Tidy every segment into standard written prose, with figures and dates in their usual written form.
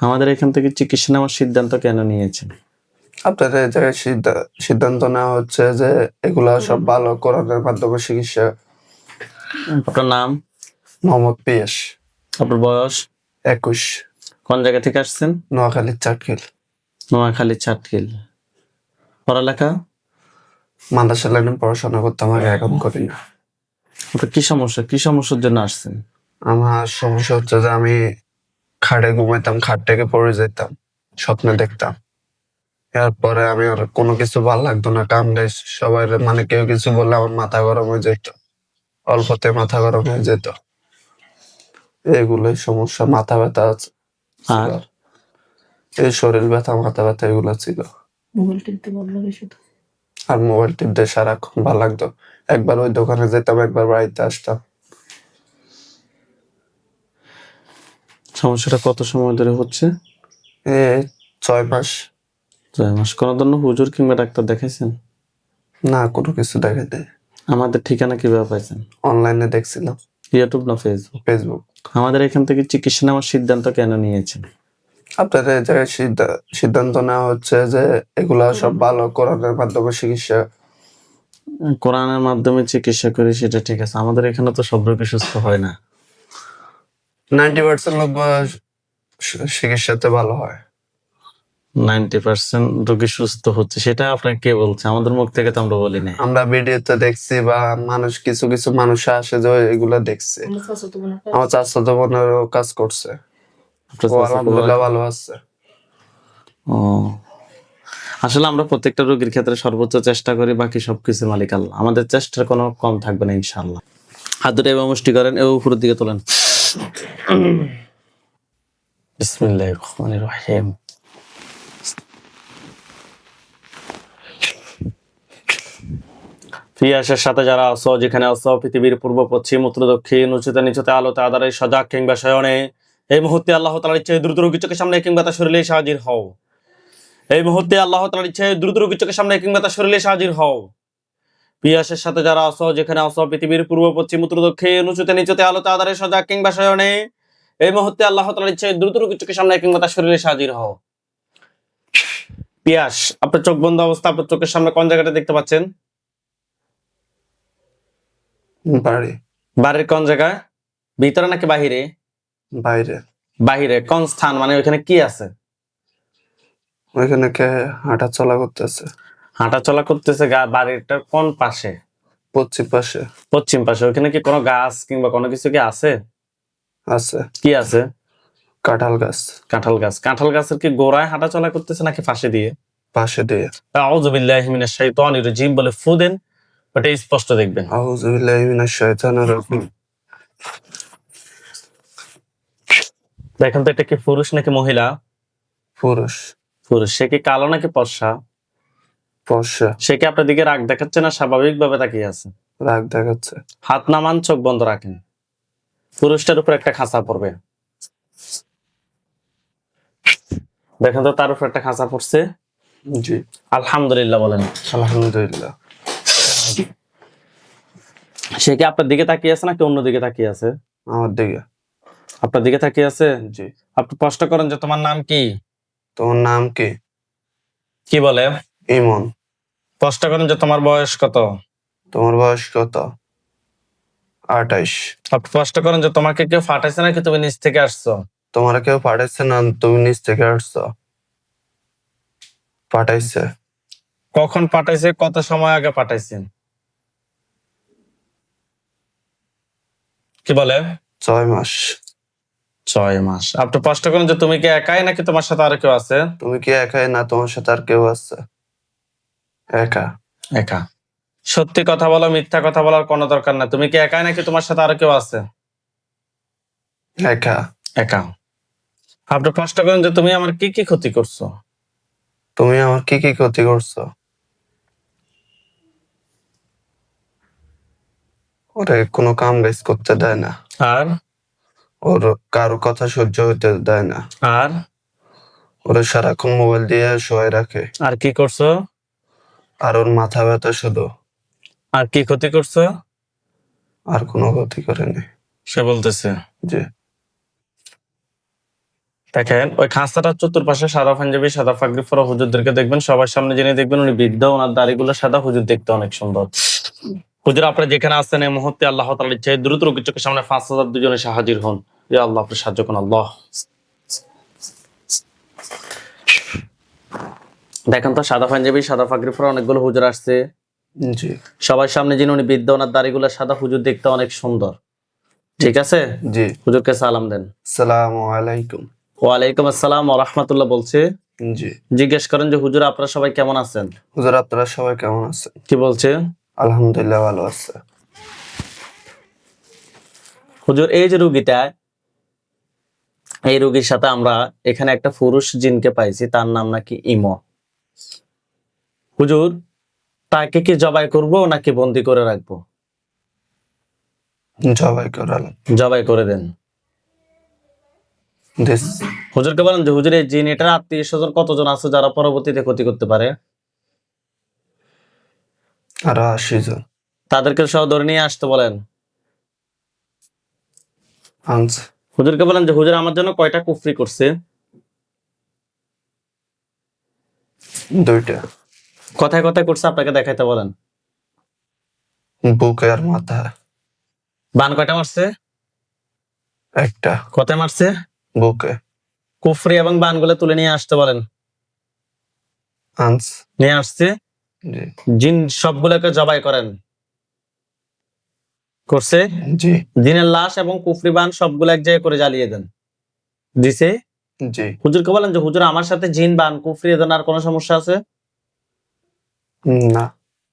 আমাদের এখান থেকে চিকিৎসা নেওয়ার সিদ্ধান্ত কেন নিয়েছেন? আপনাদের এই জায়গায় সিদ্ধান্ত নেওয়া হচ্ছে যে এগুলা সব ভালো কোরআনের মাধ্যমে চিকিৎসা। আপনার নাম? মোহাম্মদ পিয়াস, আপনার বয়স? 21, কোন জায়গা থেকে আসছেন? নোয়াখালীর চাটখিল। নোয়াখালী চাটখিল। পড়ালেখা? মাদ্রাসা লাইনে পড়াশোনা করতাম, আগে এখন করি না। আপনার কি সমস্যা? কি সমস্যার জন্য আসছেন? আমার সমস্যা হচ্ছে যে আমি খাটে ঘুমাইতাম, খাট থেকে পড়ে যেতাম, স্বপ্নে দেখতাম। এরপরে আমি আর কোনো কিছু ভাল লাগতো না, কামড়ে সবাই মানে কেউ কিছু বললে আমার মাথা গরম হয়ে যেত, অল্পতে মাথা গরম হয়ে যেত। এগুলোই সমস্যা, মাথা ব্যথা ছিল। আর এই শরীর ব্যথা, মাথা ব্যথা এগুলো ছিল। মোবাইল টিপতে ভালো লাগে শুধু। আর মোবাইল টিপতে সারাক্ষণ ভালো লাগতো। একবার ওই দোকানে যেতাম, একবার বাড়িতে আসতাম। সমস্যাটা কত সময় ধরে হচ্ছে? 6 মাস। 6 মাস। কোনো ধরনের হুজুর কিংবা ডাক্তার দেখাইছেন? না, কোনো কিছু দেখাই নাই। আমাদের ঠিকানা কিভাবে পাইছেন? অনলাইনে দেখছিলাম, ইউটিউব না ফেসবুক? ফেসবুক। আমাদের এখান থেকে চিকিৎসা নেওয়ার সিদ্ধান্ত কেন নিয়েছেন? আপনাদের এই জায়গায় সিদ্ধান্ত নেওয়া হচ্ছে যে এগুলা সব ভালো কোরআনের মাধ্যমে চিকিৎসা। কোরআনের মাধ্যমে চিকিৎসা করি, সেটা ঠিক আছে। আমাদের এখানে তো সব রোগী সুস্থ হয় না। 90% লোক চিকিৎসাতে ভালো হয়। 90% রোগী সুস্থ হচ্ছে, সেটা আপনাকে কে বলছে? আমাদের মুখ থেকে তো আমরা বলি না। আমরা ভিডিওতে দেখছি বা মানুষ কিছু কিছু মানুষ আসে যে এগুলা দেখছে। আমার চাচাতো বোনেরও কাজ করছে, আপনার ও আলহামদুলিল্লাহ ভালো আছে। ও, আসলে আমরা প্রত্যেকটা রোগীর ক্ষেত্রে সর্বোচ্চ চেষ্টা করি, বাকি সবকিছু মালিক আল্লাহ। আমাদের চেষ্টার কোনো কম থাকবে না ইনশাআল্লাহ। হাত দুটো এবার মুষ্টি করেন, এবার উপরের দিকে তোলেন। বিসমিল্লাহির রহমানির রহিম। পিয়াসের সাথে যারা আছো, যেখানে আছো, পৃথিবীর পূর্ব পশ্চিম উত্তর দক্ষিণ উঁচুতে নিচুতে আলোতে আধারে সজাগ কিংবা শয়নে, এই মুহূর্তে আল্লাহ তাআলার ইচ্ছায় দ্রুত রোগীর চোখের সামনে কিংবা তার শরীরে এসে হাজির হও। এই মুহূর্তে আল্লাহ তাআলার ইচ্ছায় দ্রুত রোগীর চোখের সামনে কিংবা তার শরীরে এসে হাজির হও। পিয়াসের সাথে যারা আছো, যেখানে আছো, পৃথিবীর পূর্ব পশ্চিম উত্তর দক্ষিণ উঁচুতে নিচুতে আলোতে আধারে সজাগ কিংবা শয়নে, এই মুহূর্তে আল্লাহ তাআলার ইচ্ছায় দ্রুত রোগীর চোখের সামনে কিংবা তার শরীরে এসে হাজির হও। পিয়াস, আপনার চোখ বন্ধ অবস্থা, আপনার চোখের সামনে কোন জায়গাটা দেখতে পাচ্ছেন? বাড়ি। বাড়ির কোন জায়গায়? ভিতরে নাকি বাহিরে? বাইরে। বাহিরে। কোন স্থান, মানে ওইখানে কি আছে? ওইখানে কে হাঁটা চলা করতেছে। হাঁটা চলা করতেছে। বাড়িটার কোন পাশে? পশ্চিম পাশে। পশ্চিম পাশে। ওইখানে কি কোনো গাছ কিংবা কোনো কিছু কি আছে? আছে। কি আছে? কাঁঠাল গাছ। কাঁঠাল গাছ। কাঁঠাল গাছের কি গোড়ায় হাঁটা চলা করতেছে নাকি পাশে দিয়ে? পাশে দিয়ে। আউযু বিল্লাহি মিনাশ শাইতানির রাজিম বলে ফু দেন, ওটা স্পষ্ট দেখবেন। আউযু বিল্লাহি মিনাশ শাইতানির রাজিম। দেখেন তো এটা কি পুরুষ নাকি মহিলা? পুরুষ। পুরুষ। সে কি কালো নাকি ফর্সা? ফর্সা। সে কি আপনার দিকে রাগ দেখাচ্ছে না স্বাভাবিক ভাবে তাকিয়ে আছে? রাগ দেখাচ্ছে। হাত নামান, চোখ বন্ধ রাখেন। পুরুষটার উপর একটা খাঁচা পড়বে। দেখেন তো তার উপর একটা খাঁচা পড়ছে। জি। আলহামদুলিল্লাহ বলেন। আলহামদুলিল্লাহ। সে কি আপনার দিকে তাকিয়ে আছে নাকি অন্য দিকে তাকিয়ে আছে? আমার দিকে। আপনার দিকে তাকিয়ে আছে? জি। আপনি প্রশ্ন করেন যে তোমার নাম কি? তোমার নাম কি? কি বলে? ইমন। প্রশ্ন করেন যে তোমার বয়স কত? তোমার বয়স কত? 28। আপনি প্রশ্ন করেন যে তোমাকে কেউ ফাটাইছে নাকি তুমি নিচ থেকে আসছো? তোমার কেউ পাঠাইছে না তুমি নিচ থেকে আসছো? পাঠাইছে। কখন পাঠাইছে? কত সময় আগে পাঠাইছেন? কি বলে? 6 মাস। 6 মাস। আপনি প্রশ্ন করেন যে তুমি কি একাই নাকি তোমার সাথে আরো কেউ আছে? তুমি কি একাই না তোমার সাথে আর কেউ আছে? একা। একা। সত্যি কথা বলো, মিথ্যা কথা বলার কোনো দরকার না। তুমি কি একাই নাকি তোমার সাথে আরো কেউ আছে? একা। একা। আপনি প্রশ্ন করেন যে তুমি আমার কি কি ক্ষতি করছো? তুমি আমার কি কি ক্ষতি করছো? ওরে কোনো কাম কাজ করতে দেয় না, আর ওর কারো কথা সহ্য হতে দেয় না, আর ওরে সারাক্ষণ মোবাইল দিয়ে শোয়াই রাখে। আর কি করছো? আর ওর মাথা ব্যথা শুধু। আর কি ক্ষতি করছো? আর কোনো ক্ষতি করেনি। সে বলতেছে। জি। দেখেন ওই খাঁচাটার চতুর্পাশে সাদা পাঞ্জাবি সাদা পাগড়ি পরা হুজুরদেরকে দেখবেন, সবার সামনে জেনে দেখবেন উনি বৃদ্ধ, ওনার দাড়িগুলো সাদা, হুজুর দেখতে অনেক সুন্দর। হুজুর আপনারা যেখানে আছেন এই মুহূর্তে আল্লাহ তাআলার ইচ্ছায় দ্রুত রোগীর চোখের সামনে 5,000 দুজনে এসে হাজির হন। ইয়া আল্লাহ আপনি সাহায্য করুন আল্লাহ। দেখেন তো সাদা পাঞ্জাবি সাদা পাগড়ি পরা অনেকগুলো হুজুর আসছে, জি সবার সামনে যিনি উনি বৃদ্ধ, ওনার দাড়িগুলো সাদা, হুজুর দেখতে অনেক সুন্দর। ঠিক আছে, জি। হুজুরকে সালাম দেন। আসসালামু আলাইকুম। ওয়ালাইকুম আসসালাম ওয়া রাহমাতুল্লাহ বলছে। জি। জিজ্ঞেস করেন যে হুজুর আপনারা সবাই কেমন আছেন? হুজুর আপনারা সবাই কেমন আছেন? কি বলছে? আলহামদুলিল্লাহ ভালো আছে। হুজুর এই যে রুগীটা, এই রোগীর সাথে আমরা এখানে একটা পুরুষ জিনকে পাইছি, তার নাম নাকি ইমো। হুজুর তাকে কি জবাই করব নাকি বন্দি করে রাখবো? জবাই করালাম। জবাই করে দেন। দিস হুজুরকে বলেন যে হুজুর এই জিন এটার আত্মীয় স্বজন কতজন আছে যারা পরবর্তীতে ক্ষতি করতে পারে? আরো 80 জন তাদেরকে সহ ধরে নিয়ে আসতে বলেন। আনছে। হুজুরকে বলেন যে হুজুর আমার জন্য কয়টা কুফরি করছে? 2টা, কথায় কথায় করছে, আপনাকে দেখাইতে বলেন। বুকে আর মাথা। বান কয়টা মারছে? একটা কথায় মারছে? বুকে কুফরি এবং বানগুলো তুলে নিয়ে আসতে বলেন। আনছে। নিয়ে আসছে। জি জিন সবগুলোকে জবাই করেন। করছে। জি জিনের লাশ এবং কুফরি বান সবগুলো এক জায়গায় করে জ্বালিয়ে দেন। দিছে। জি। হুজুরকে বলেন যে হুজুর আমার সাথে জিন বান কুফরি এদের আর কোনো সমস্যা আছে? না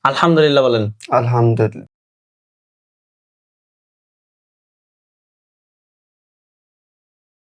আলহামদুলিল্লাহ বলেন। আলহামদুলিল্লাহ।